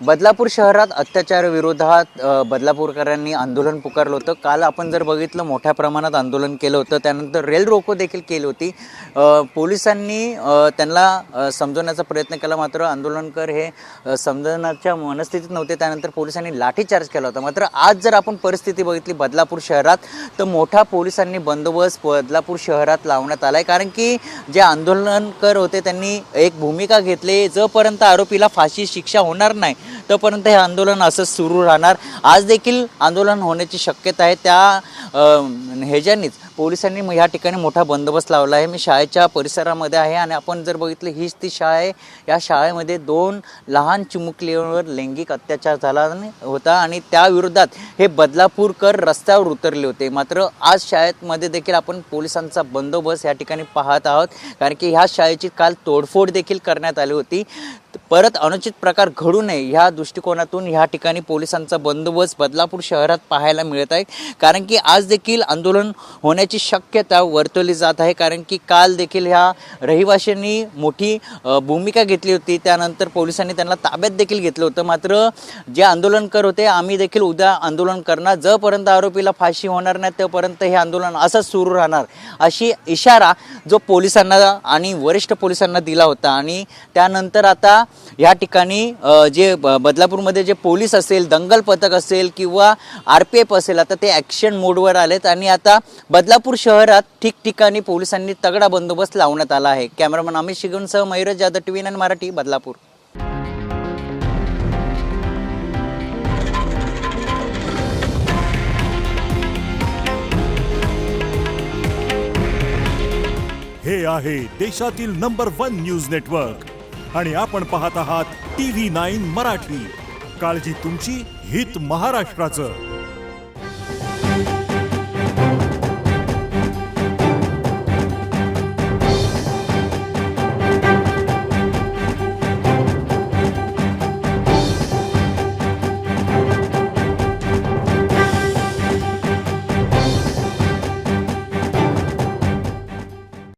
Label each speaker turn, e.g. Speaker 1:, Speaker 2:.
Speaker 1: बदलापूर शहरात अत्याचाराविरोधात बदलापूरकरांनी आंदोलन पुकारलं होतं। काल आपण जर बघितलं मोठ्या प्रमाणात आंदोलन केलं होतं। त्यानंतर रेल रोको देखील केली होती। पोलिसांनी त्यांना समजवण्याचा प्रयत्न केला, मात्र आंदोलनकर हे समजण्याच्या मनस्थितीत नव्हते। त्यानंतर पोलिसांनी लाठीचार्ज केला होता। मात्र आज जर आपण परिस्थिती बघितली बदलापूर शहरात, तर मोठा पोलिसांनी बंदोबस्त बदलापूर शहरात लावण्यात आलाय। कारण की जे आंदोलनकर होते त्यांनी एक भूमिका घेतली, जोपर्यंत आरोपीला फाशी शिक्षा होणार नाही तोपर्यंत हे आंदोलन असंच सुरू राहणार। आज देखील आंदोलन होण्याची शक्यता आहे। त्या ह्याच्यानीच पोलिसांनी या ठिकाणी मोठा बंदोबस्त लावला आहे। मी शाळेच्या परिसरामध्ये आहे आणि आपण जर बघितलं हीच ती शाळा आहे। या शाळेमध्ये 2 लहान चिमुकलीवर लैंगिक अत्याचार झाला होता आणि त्या विरोधात हे बदलापूरकर रस्त्यावर उतरले होते। मात्र आज शाळेमध्ये देखील आपण पोलिसांचा बंदोबस्त या ठिकाणी पाहत आहोत, कारण की ह्या शाळेची काल तोडफोड देखील करण्यात आली होती। परत अनुचित प्रकार घडू नये ह्या दृष्टिकोनातून ह्या ठिकाणी पोलिसांचा बंदोबस्त बदलापूर शहरात पाहायला मिळत आहे। कारण की आज देखील आंदोलन होण्याची शक्यता वर्तवली जात आहे, कारण की काल देखील ह्या रहिवाशांनी मोठी भूमिका घेतली होती। त्यानंतर पोलिसांनी त्यांना ताब्यात देखील घेतलं होतं। मात्र जे आंदोलनकर होते, आम्ही देखील उद्या आंदोलन करणार, जोपर्यंत आरोपीला फाशी होणार नाही तोपर्यंत हे आंदोलन असंच सुरू राहणार, अशी इशारा जो पोलिसांना आणि वरिष्ठ पोलिसांना दिला होता। आणि त्यानंतर आता या ठिकाणी जे बदलापूरमध्ये जे पोलीस असेल, दंगल पथक असेल किंवा RPF असेल, आता ते ॲक्शन मोडवर आलेत आणि आता बदलापूर शहरात ठिकठिकाणी पोलिसांनी तगडा बंदोबस्त लावण्यात आला आहे। कॅमेरामन अमित शिगूनसह मयूर जाधव, TV9 मराठी, बदलापूर।
Speaker 2: हे आहे देशातील नंबर 1 न्यूज नेटवर्क आणि आपण पाहत आहात TV9 मराठी। काळजी तुमची, हित महाराष्ट्राचं।